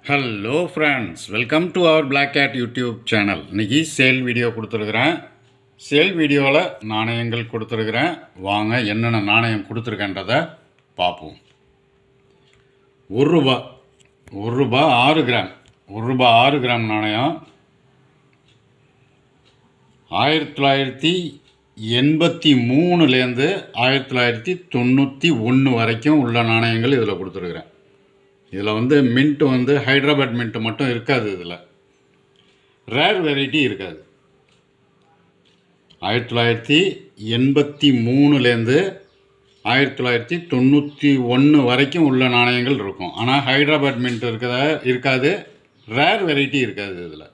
Hello friends, welcome to our black cat YouTube channel. இன்றைக்கி சேல் video கொடுத்துருக்குறேன். சேல் வீடியோவில் நாணயங்கள் கொடுத்துருக்குறேன். வாங்க என்னென்ன நாணயம் கொடுத்துருக்கேன்றதை பார்ப்போம். ₹1 ₹1 6 கிராம் ₹1 6 கிராம் நாணயம் 1983லேருந்து 1991 வரைக்கும் உள்ள நாணயங்கள் இதில் கொடுத்துருக்குறேன். இதில் மின்ட்டு ஹைதராபாத் மின்ட்டு மட்டும் இருக்காது. இதில் ரேர் வெரைட்டி இருக்காது. 1983லேருந்து 1991 வரைக்கும் உள்ள நாணயங்கள் இருக்கும். ஆனால் ஹைதராபாத் மின்ட் இருக்காது. ரேர் வெரைட்டி இருக்காது. இதில்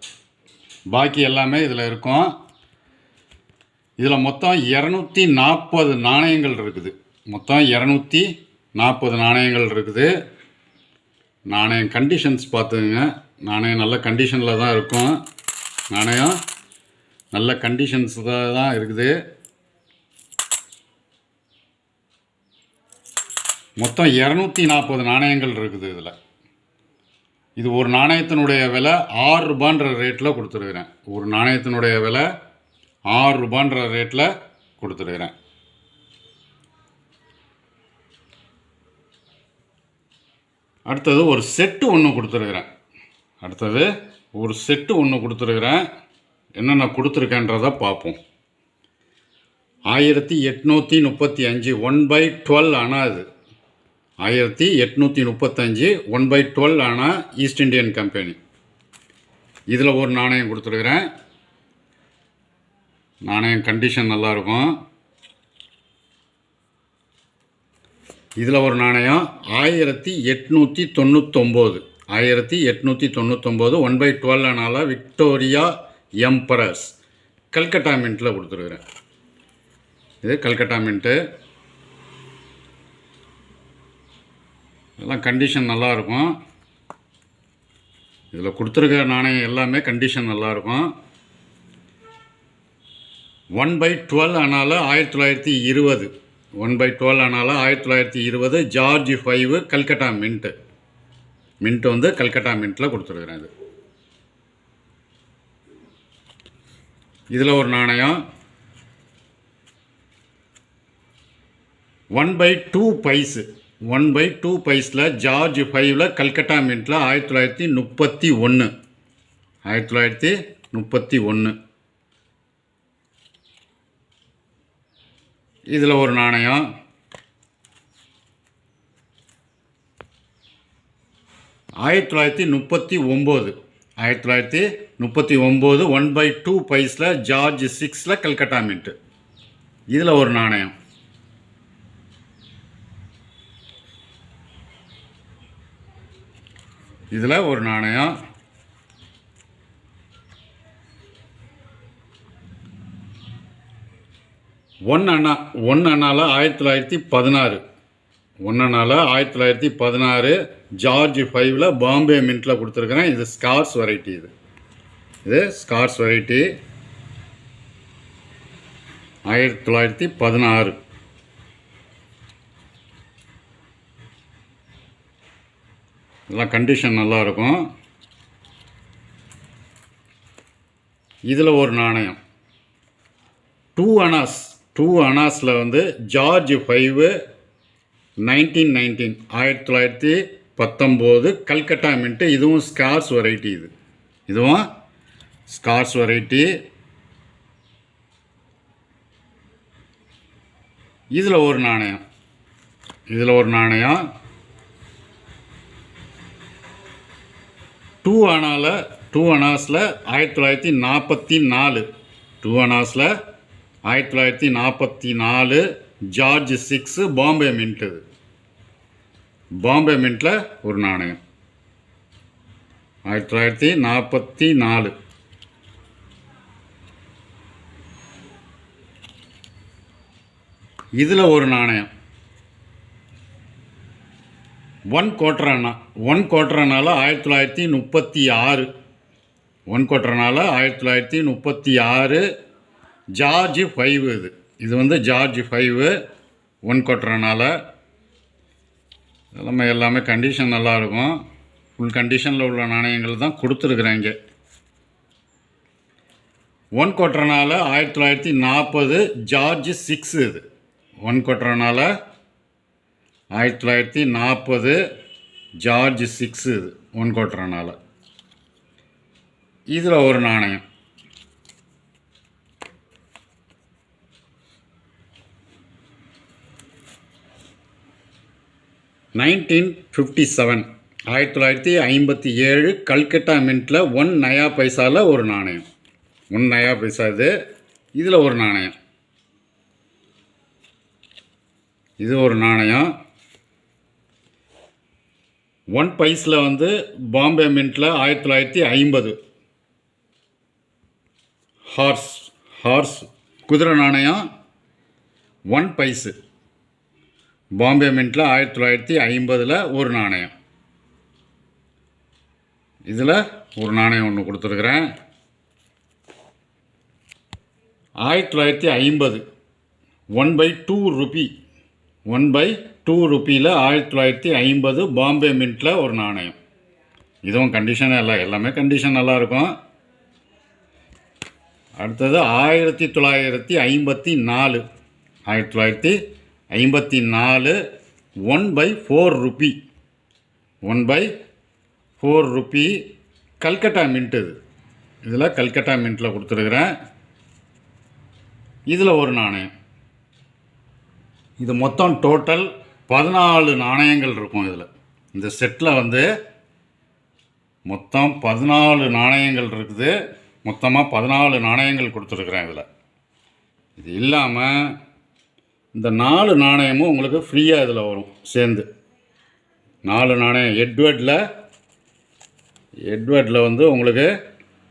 பாக்கி எல்லாமே இதில் இருக்கும். இதில் மொத்தம் 240 நாணயங்கள் இருக்குது. மொத்தம் 240 நாணயங்கள் இருக்குது. நாணயம் கண்டிஷன்ஸ் பார்த்துங்க. நாணயம் நல்ல கண்டிஷனில் தான் இருக்கும். நாணயம் நல்ல கண்டிஷன்ஸில் தான் இருக்குது. மொத்தம் 240 நாணயங்கள் இருக்குது. இதில் இது ஒரு நாணயத்தினுடைய விலை ₹6 ரேட்டில் கொடுத்துருக்குறேன். ஒரு நாணயத்தினுடைய விலை ₹6 ரேட்டில் கொடுத்துருக்குறேன். அடுத்தது ஒரு செட்டு ஒன்று கொடுத்துருக்குறேன். என்னென்ன கொடுத்துருக்கேன்றதை பார்ப்போம். 1835 1/12 அணா. இது 1835 1/12 அணா ஈஸ்ட் இண்டியன் கம்பெனி. இதில் ஒரு நாணயம் கொடுத்துருக்குறேன். நாணயம் கண்டிஷன் நல்லாயிருக்கும். இதில் ஒரு நாணயம் 1899 1/12 அணால விக்டோரியா எம்பரர்ஸ் கல்கட்டா மின்ட்டில் கொடுத்துருக்குறேன். இது கல்கட்டா மின்ட்டு. இதெல்லாம் கண்டிஷன் நல்லாயிருக்கும். இதில் கொடுத்துருக்கிற நாணயம் எல்லாமே கண்டிஷன் நல்லாயிருக்கும். 1/12 அணால 1920 1/12 அணால 1920 ஜார்ஜ் 5 கல்கட்டா மின்ட்டு. கல்கட்டா மின்ட்டில் கொடுத்துருக்குறேன். இது இதில் ஒரு நாணயம் 1/2 பைஸு 1/2 பைஸில் ஜார்ஜ் 5 கல்கட்டா மின்ட்டில் 1931 இதில் ஒரு நாணயம் 1939 1/2 பைஸில் ஜார்ஜ் 6 கல்கட்டா மின்ட்டு. இதில் ஒரு நாணயம் 1 அணால 1916 ஜார்ஜ் 5 பாம்பே மின்ட்டில் கொடுத்துருக்குறேன். இது ஸ்கார்ஸ் வெரைட்டி. இது ஸ்கார்ஸ் வெரைட்டி 1916. இதெல்லாம் கண்டிஷன் நல்லாயிருக்கும். இதில் ஒரு நாணயம் 2 அணாஸில் ஜார்ஜ் 5 1919 கல்கட்டா மின்ட்டு. இதுவும் ஸ்கார்ஸ் வெரைட்டி. இதுவும் ஸ்கார்ஸ் வெரைட்டி. இதில் ஒரு நாணயம் 2 அணாஸில் 1944 2 அணாஸில் 1944 ஜார்ஜ் 6 பாம்பே மின்ட்டு. பாம்பே மின்ட்டில் ஒரு நாணயம் 1944. இதில் ஒரு நாணயம் 1/4 அணா 1/4 அணால 1936 1/4 அணால 1936 ஜார்ஜ் 5. இது ஜார்ஜ் 5 1/4 அணால. எல்லாமே கண்டிஷன் நல்லாயிருக்கும். ஃபுல் கண்டிஷனில் உள்ள நாணயங்கள் தான் கொடுத்துருக்குறேன் இங்கே. 1 குவார்ட்டர்னால் 1940 ஜார்ஜ் 6 இது. 1 குவார்ட்டர்னால் 1940 ஜார்ஜ் 6 இது. 1 குவார்ட்டர்னால் இதில் ஒரு நாணயம். (1957) 1957 கல்கட்டா மின்ட்டில் 1 நயா பைசாவில் ஒரு நாணயம். 1 நயா பைசா இது. இதில் ஒரு நாணயம். இது ஒரு நாணயம். 1 பைஸில் வந்து பாம்பே மின்ட்டில் 1950 ஹார்ஸ் குதிரை நாணயம். 1 பைஸு பாம்பே மின்ட்டில் 1950 ஒரு நாணயம். இதில் ஒரு நாணயம் ஒன்று கொடுத்துருக்குறேன். 1950 1/2 ரூபி. 1/2 ரூபியில் 1950 பாம்பே மின்ட்டில் ஒரு நாணயம். இதுவும் கண்டிஷன் எல்லாமே கண்டிஷன் நல்லாயிருக்கும். அடுத்தது 1954 1/4 ரூபி. 1/4 ரூபி கல்கட்டா மின்ட் இது. இதில் கல்கட்டா மின்ட்டில் கொடுத்துருக்குறேன். இதில் ஒரு நாணயம். இது மொத்தம் டோட்டல் 14 நாணயங்கள் இருக்கும். இதில் இந்த செட்டில் வந்து மொத்தம் 14 நாணயங்கள் இருக்குது. மொத்தமாக 14 நாணயங்கள் கொடுத்துருக்குறேன் இதில். இது இல்லாமல் இந்த 4 நாணயமும் உங்களுக்கு ஃப்ரீயாக இதில் வரும் சேர்ந்து. 4 நாணயம் எட்வர்டில் வந்து உங்களுக்கு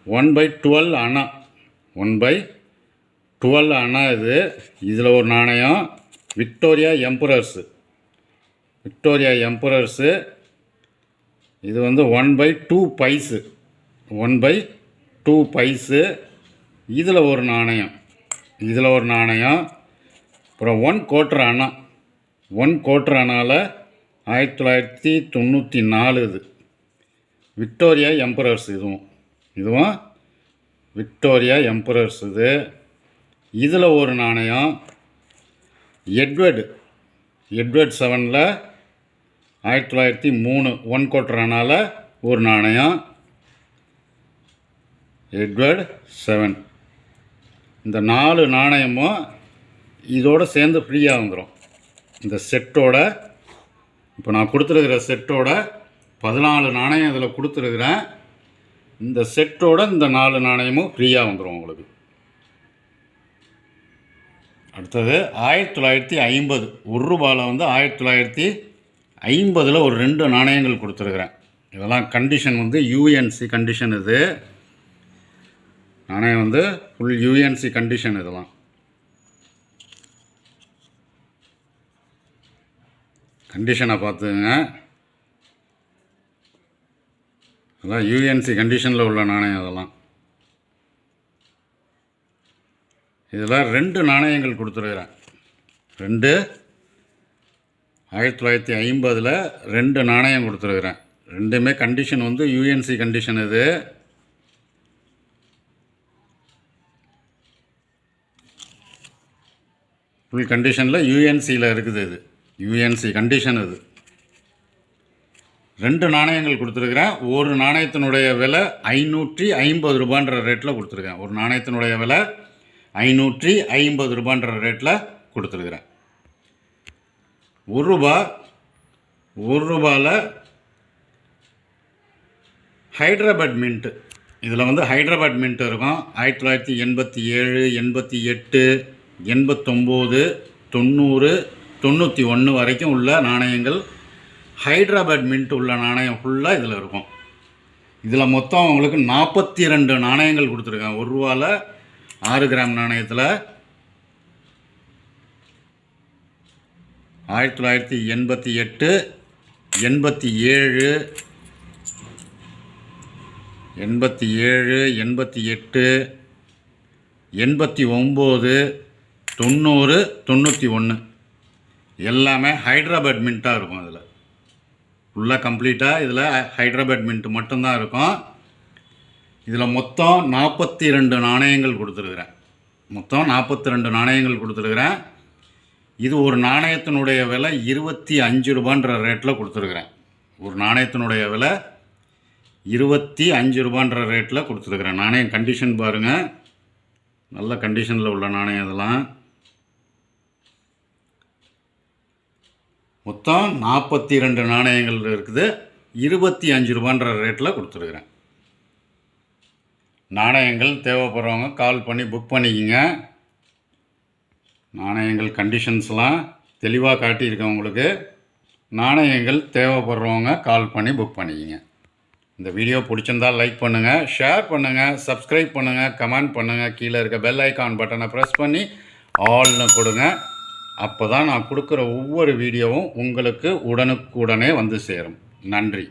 1/12 அணா. 1/12 அணா இது. இதில் ஒரு நாணயம் விக்டோரியா எம்பரர்ஸு. இது வந்து 1/2 பைஸு. 1/2 பைஸு. இதில் ஒரு நாணயம். அப்புறம் 1 குவார்ட்டர் அணா. 1 குவார்ட்டர் அணாவில் 1994 இது. Victoria emperors. இதுவும் விக்டோரியா எம்பரர்ஸ் இது. இதில் ஒரு நாணயம் எட்வர்ட் 7ல் 1903 1 குவார்ட்டர் அணாவில் ஒரு நாணயம். எட்வர்ட் 7. இந்த 4 நாணயமும் இதோடு சேர்ந்து ஃப்ரீயாக வந்துடும். இந்த செட்டோட இப்போ நான் கொடுத்துருக்கிற செட்டோட 14 நாணயம் இதில் கொடுத்துருக்குறேன். இந்த செட்டோட இந்த 4 நாணயமும் ஃப்ரீயாக வந்துடும் உங்களுக்கு. அடுத்தது 1950 1 ரூபாயில் வந்து 1950 ஒரு 2 நாணயங்கள் கொடுத்துருக்குறேன். இதெல்லாம் கண்டிஷன் வந்து யூஎன்சி கண்டிஷன். இது நாணயம் வந்து ஃபுல் யூஎன்சி கண்டிஷன். இதெல்லாம் கண்டிஷனை பார்த்துங்க. அதெல்லாம் யூஎன்சி கண்டிஷனில் உள்ள நாணயம். அதெல்லாம் இதில் 2 நாணயங்கள் கொடுத்துருக்குறேன். 1950 2 நாணயம் கொடுத்துருக்குறேன். ரெண்டுமே கண்டிஷன் வந்து யூஎன்சி கண்டிஷன். இது ஃபுல் கண்டிஷனில் யூஎன்சியில் இருக்குது. இது யூஎன்சி கண்டிஷன். இது 2 நாணயங்கள் கொடுத்துருக்குறேன். ஒரு நாணயத்தினுடைய விலை 550 ரூபான்ற ரேட்டில் கொடுத்துருக்கேன். ஒரு நாணயத்தினுடைய விலை 550 ரூபான்ற ரேட்டில் கொடுத்துருக்குறேன். 1 ரூபாயில் ஹைட்ராபாட் மின்ட்டு. இதில் வந்து ஹைட்ராபாட் மின்ட் இருக்கும். 1987 88 89 90 91 வரைக்கும் உள்ள நாணயங்கள் ஹைட்ராபாட் மின்ட் உள்ள நாணயம் ஃபுல்லாக இதில் இருக்கும். இதில் மொத்தம் உங்களுக்கு 42 நாணயங்கள் கொடுத்துருக்கேன். 1 ரூபாயில் 6 கிராம் நாணயத்தில் 1988 87 87 88 89 90 91 எல்லாமே ஹைட்ராபாட் மின்ட்டாக இருக்கும். அதில் ஃபுல்லாக கம்ப்ளீட்டாக இதில் ஹைட்ராபாட் மின்ட் மட்டும்தான் இருக்கும். இதில் மொத்தம் 42 நாணயங்கள் கொடுத்துருக்குறேன். மொத்தம் 42 நாணயங்கள் கொடுத்துருக்குறேன். இது ஒரு நாணயத்தினுடைய விலை 25 ரூபான்ற ரேட்டில் கொடுத்துருக்குறேன். ஒரு நாணயத்தினுடைய விலை 25 ரூபான்ற ரேட்டில் கொடுத்துருக்குறேன். நாணயம் கண்டிஷன் பாருங்கள், நல்ல கண்டிஷனில் உள்ள நாணயம் இதெல்லாம். மொத்தம் 42 நாணயங்கள் இருக்குது. 25 ரூபான்ற ரேட்டில் கொடுத்துருக்குறேன். நாணயங்கள் தேவைப்படுறவங்க கால் பண்ணி புக் பண்ணிக்கிங்க. நாணயங்கள் கண்டிஷன்ஸ்லாம் தெளிவாக காட்டியிருக்கேன் உங்களுக்கு. நாணயங்கள் தேவைப்படுறவங்க கால் பண்ணி புக் பண்ணிக்கிங்க. இந்த வீடியோ பிடிச்சிருந்தால் லைக் பண்ணுங்கள், ஷேர் பண்ணுங்கள், சப்ஸ்கிரைப் பண்ணுங்கள், கமெண்ட் பண்ணுங்கள். கீழே இருக்க பெல் ஐக்கான் பட்டனை ப்ரெஸ் பண்ணி ஆல்னு கொடுங்க. அப்போ தான் நான் கொடுக்குற ஒவ்வொரு வீடியோவும் உங்களுக்கு உடனுக்குடனே வந்து சேரும். நன்றி.